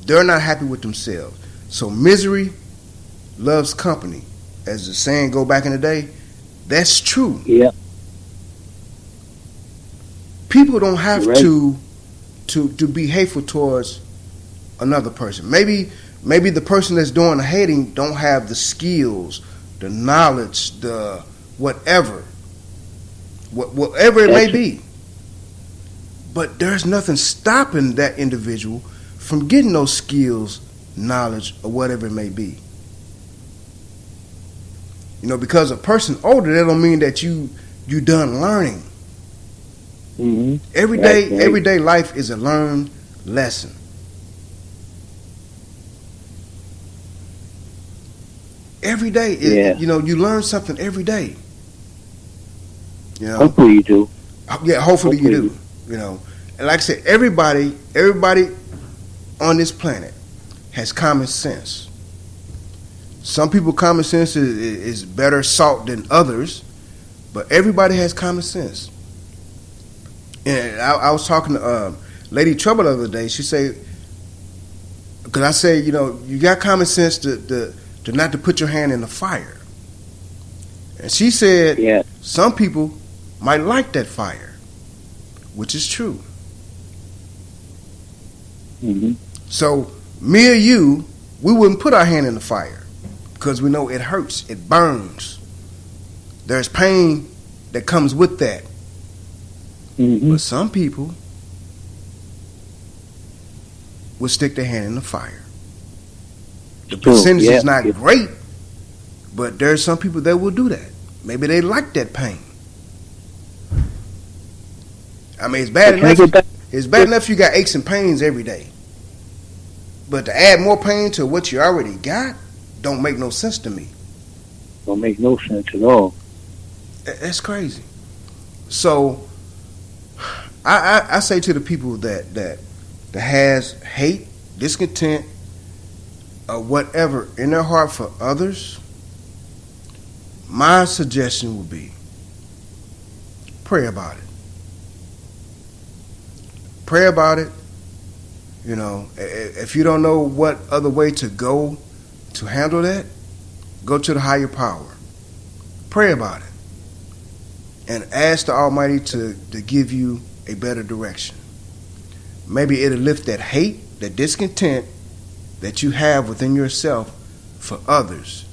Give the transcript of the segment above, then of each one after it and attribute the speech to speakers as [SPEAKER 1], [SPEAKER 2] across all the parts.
[SPEAKER 1] They're not happy with themselves. So misery loves company. As the saying go back in the day, that's true.
[SPEAKER 2] Yeah.
[SPEAKER 1] People don't have
[SPEAKER 2] Right.
[SPEAKER 1] to be hateful towards another person. Maybe the person that's doing the hating don't have the skills, the knowledge, the whatever it may be. But there's nothing stopping that individual from getting those skills, knowledge, or whatever it may be. Because a person older, that don't mean that you done learning.
[SPEAKER 2] Mm-hmm.
[SPEAKER 1] Everyday life is a learned lesson. Every day, you learn something every day.
[SPEAKER 2] Hopefully you do.
[SPEAKER 1] Yeah, hopefully you do. And like I said, everybody on this planet has common sense. Some people, common sense is better sought than others, but everybody has common sense. And I was talking to Lady Trouble the other day. She said, because I say, you got common sense to not to put your hand in the fire. And she said, some people might like that fire, which is true.
[SPEAKER 2] Mm-hmm.
[SPEAKER 1] So me or you, we wouldn't put our hand in the fire because we know it hurts, it burns. There's pain that comes with that.
[SPEAKER 2] Mm-hmm.
[SPEAKER 1] But some people will stick their hand in the fire. The percentage is not great, but there's some people that will do that. Maybe they like that pain. I mean, it's bad enough. It's bad enough you got aches and pains every day, but to add more pain to what you already got don't make no sense to me.
[SPEAKER 2] Don't make no sense at all.
[SPEAKER 1] That's crazy. So I say to the people that has hate, discontent, or whatever in their heart for others, my suggestion would be pray about it. Pray about it. If you don't know what other way to go to handle that, go to the higher power. Pray about it. And ask the Almighty to give you a better direction. Maybe it'll lift that hate, that discontent that you have within yourself for others,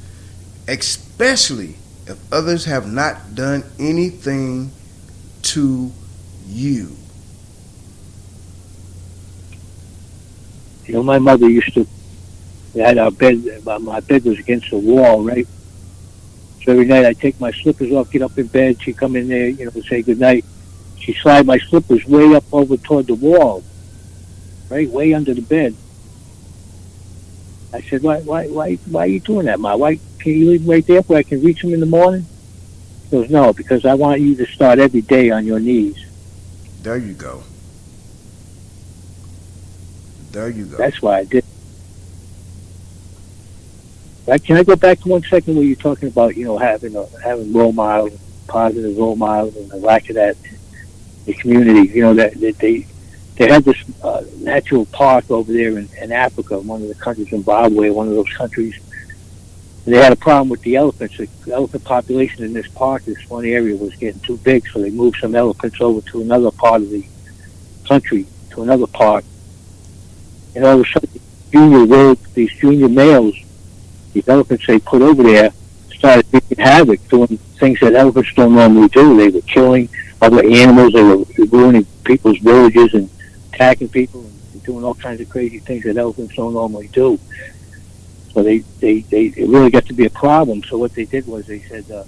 [SPEAKER 1] especially if others have not done anything to you.
[SPEAKER 2] My mother used to, we had our bed, my bed was against the wall, right? So every night I'd take my slippers off, get up in bed, she'd come in there, say goodnight. She'd slide my slippers way up over toward the wall, right, way under the bed. I said, why are you doing that, Ma? Why can't you leave right there where I can reach them in the morning? She goes, no, because I want you to start every day on your knees.
[SPEAKER 1] There you go. There you go.
[SPEAKER 2] That's why I did. Right, can I go back to 1 second where you're talking about, having role models, positive role models, and the lack of that in the community? That they had this natural park over there in Africa, one of the countries, Zimbabwe, one of those countries. And they had a problem with the elephants. The elephant population in this park, this one area, was getting too big, so they moved some elephants over to another part of the country, to another park. And all of a sudden, these junior males, these elephants they put over there, started wreaking havoc, doing things that elephants don't normally do. They were killing other animals, they were ruining people's villages and attacking people and doing all kinds of crazy things that elephants don't normally do. So it really got to be a problem. So what they did was they said, I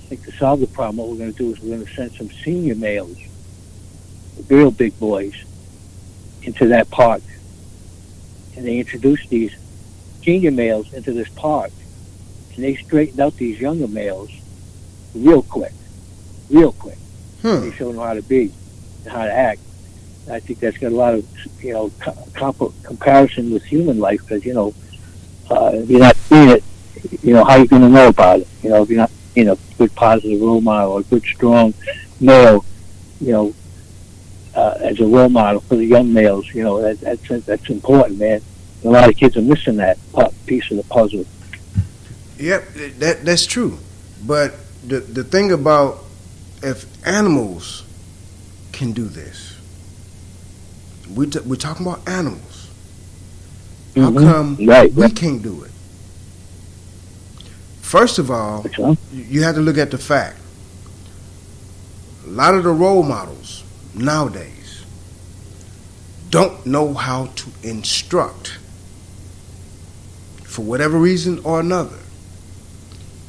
[SPEAKER 2] think to solve the problem, what we're going to do is we're going to send some senior males, real big boys, into that park. And they introduced these senior males into this park. And they straightened out these younger males real quick. They showed them how to be and how to act. And I think that's got a lot of, comparison with human life because, if you're not seeing it, how are you going to know about it? If you're not seeing a good positive role model or a good strong male, as a role model for the young males. You know, that's important, man. A lot of kids are missing that piece of the puzzle.
[SPEAKER 1] Yep, that's true. But the thing about, if animals can do this, we're talking about animals. How come we can't do it? First of all, you have to look at the fact. A lot of the role models nowadays don't know how to instruct for whatever reason or another.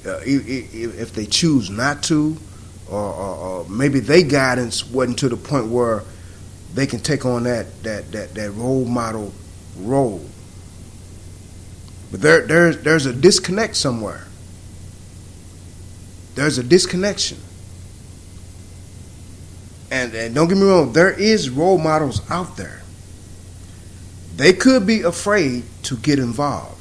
[SPEAKER 1] If they choose not to, or maybe their guidance wasn't to the point where they can take on that role model role. But there's a disconnect somewhere. There's a disconnection. And don't get me wrong, there is role models out there. They could be afraid to get involved.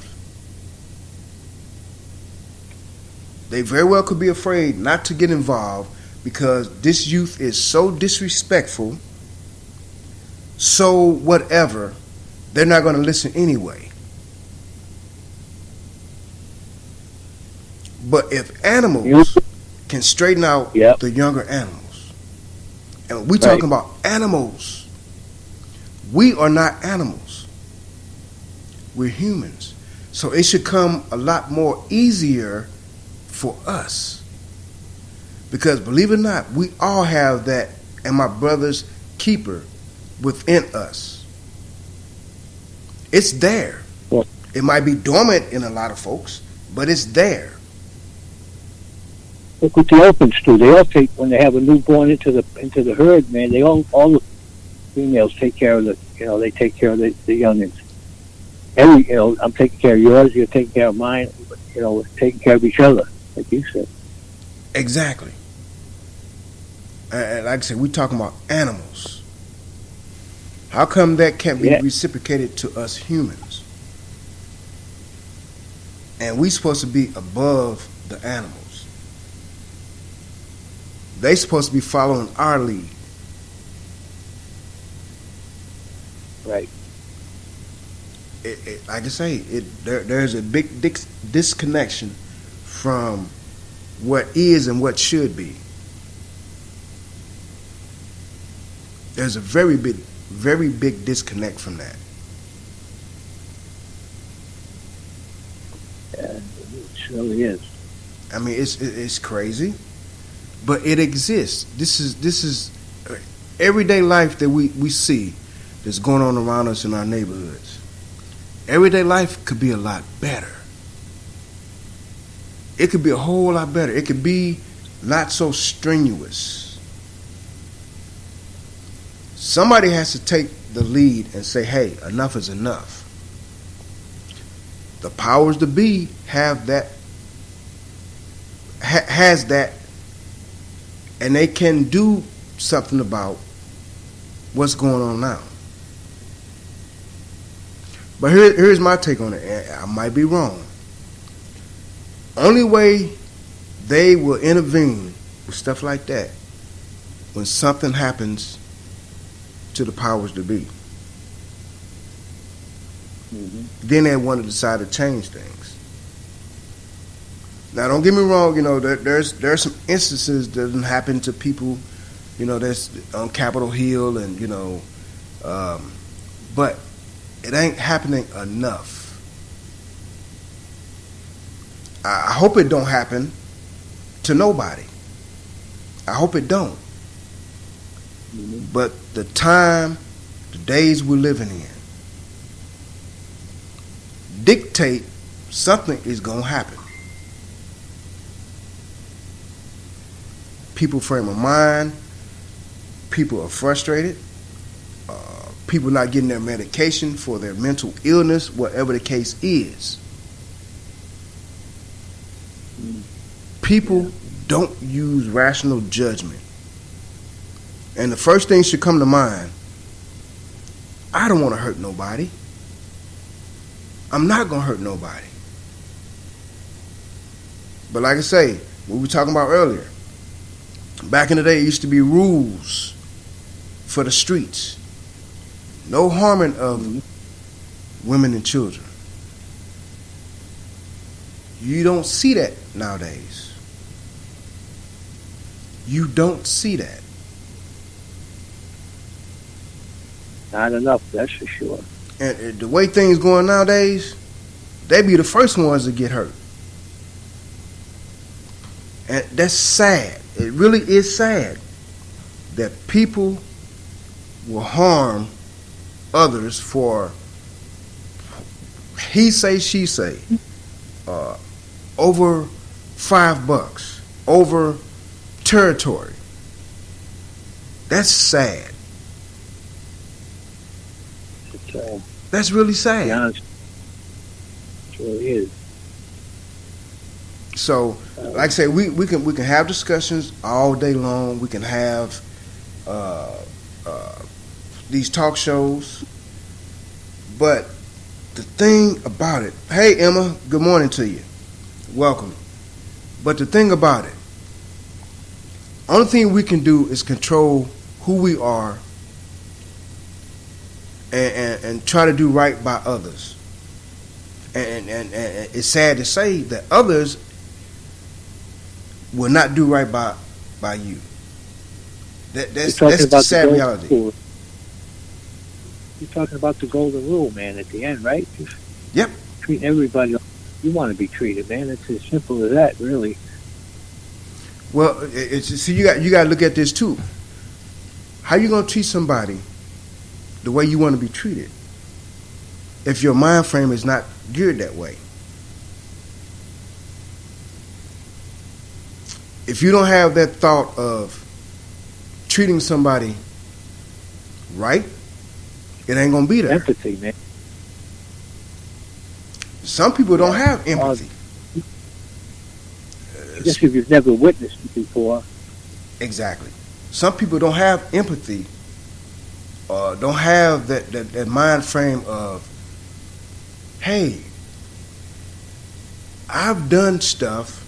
[SPEAKER 1] They very well could be afraid not to get involved because this youth is so disrespectful, so whatever, they're not going to listen anyway. But if animals can straighten out the younger animals, and we're talking about animals, we are not animals. We're humans. So it should come a lot more easier for us. Because believe it or not, we all have that, and my brother's keeper within us. It's there. It might be dormant in a lot of folks, but it's there.
[SPEAKER 2] Look what the elephants do. They all take, when they have a newborn into the herd, man. They all the females take care of they take care of the youngins. I'm taking care of yours. You're taking care of mine. Taking care of each other, like you said.
[SPEAKER 1] Exactly. And like I said, we're talking about animals. How come that can't be reciprocated to us humans? And we're supposed to be above the animals. They're supposed to be following our lead.
[SPEAKER 2] Right.
[SPEAKER 1] Like I say, there's a big disconnection from what is and what should be. There's a very big disconnect from that.
[SPEAKER 2] Yeah, it surely is.
[SPEAKER 1] I mean, it's crazy, but it exists. This is everyday life that we see that's going on around us in our neighborhoods. Everyday life could be a lot better. It could be a whole lot better. It could be not so strenuous. Somebody has to take the lead and say, hey, enough is enough. The powers to be have that, has that, and they can do something about what's going on now. But here's my take on it. I might be wrong. Only way they will intervene with stuff like that when something happens to the powers to be. Mm-hmm. Then they want to decide to change things. Now, don't get me wrong. There's some instances that doesn't happen to people. That's on Capitol Hill, and but it ain't happening enough. I hope it don't happen to nobody. I hope it don't. Mm-hmm. But the days we're living in, dictate something is going to happen. People frame of mind, people are frustrated, people not getting their medication for their mental illness, whatever the case is. People don't use rational judgment. And the first thing should come to mind, I don't want to hurt nobody. I'm not going to hurt nobody. But like I say, what we were talking about earlier, back in the day, it used to be rules for the streets. No harming of women and children. You don't see that nowadays. You don't see that.
[SPEAKER 2] Not enough, that's for sure.
[SPEAKER 1] And the way things going nowadays, they be the first ones to get hurt. And that's sad. It really is sad that people will harm others for he say, she say, over $5, over territory. That's sad.
[SPEAKER 2] It's,
[SPEAKER 1] That's really
[SPEAKER 2] to
[SPEAKER 1] sad.
[SPEAKER 2] be honest, it really is.
[SPEAKER 1] So, like I say, we can have discussions all day long. We can have these talk shows. But the thing about it, hey Emma, good morning to you. Welcome. But the thing about it, only thing we can do is control who we are and try to do right by others. And it's sad to say that others will not do right by you. That's the sad reality.
[SPEAKER 2] You're talking about the golden rule, man, at the end, right? Just
[SPEAKER 1] Yep.
[SPEAKER 2] treat everybody like you want to be treated, man. It's as simple as that, really.
[SPEAKER 1] Well, see, you got to look at this too. How you gonna treat somebody the way you want to be treated if your mind frame is not geared that way? If you don't have that thought of treating somebody right, it ain't gonna be there.
[SPEAKER 2] Empathy, man.
[SPEAKER 1] Some people don't have empathy.
[SPEAKER 2] Just if you've never witnessed it before.
[SPEAKER 1] Exactly. Some people don't have empathy, don't have that mind frame of, hey, I've done stuff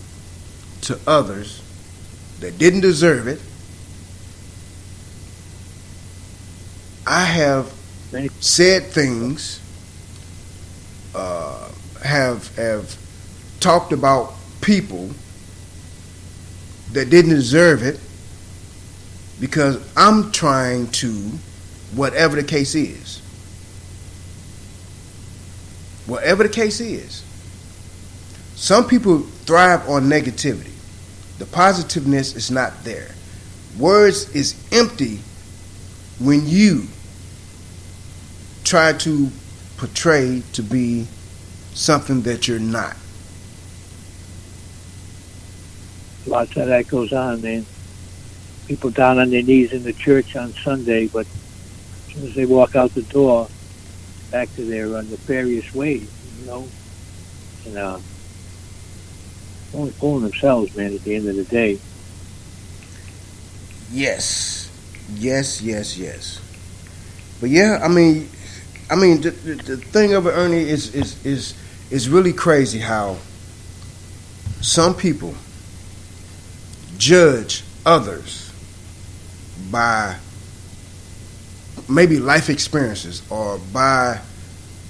[SPEAKER 1] to others that didn't deserve it. I have said things, have talked about people that didn't deserve it because I'm trying to, whatever the case is. Whatever the case is. Some people thrive on negativity. The positiveness is not there. Words is empty when you try to portray to be something that you're not.
[SPEAKER 2] Lots of that goes on, man. People down on their knees in the church on Sunday, but as soon as they walk out the door, back to their nefarious ways, you know, and only fooling themselves, man. At the end of the day,
[SPEAKER 1] Yes. But yeah, I mean, the thing of it, Ernie, is really crazy how some people judge others by maybe life experiences or by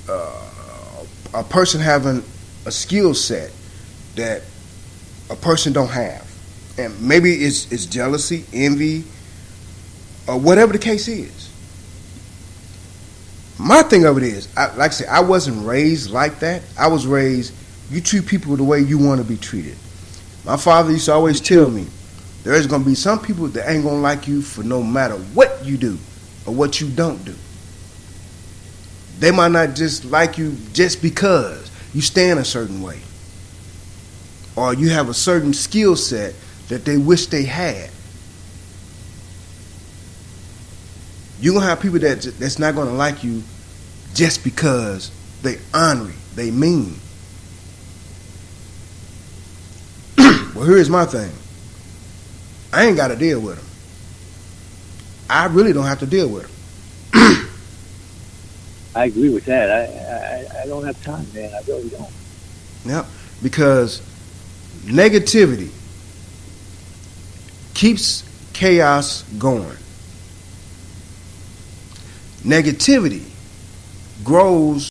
[SPEAKER 1] a person having a skill set that a person don't have, and maybe it's jealousy, envy, or whatever the case is. My thing of it is, like I said, I wasn't raised like that. I was raised, you treat people the way you want to be treated. My father used to always tell me, there's going to be some people that ain't going to like you for no matter what you do or what you don't do. They might not just like you just because you stand a certain way or you have a certain skill set that they wish they had. You're going to have people that's not going to like you just because they ornery, they mean. Well, here's my thing. I ain't got to deal with them. I really don't have to deal with them.
[SPEAKER 2] I agree with that. I don't have time, man. I really don't.
[SPEAKER 1] Yep. Because negativity keeps chaos going. negativity grows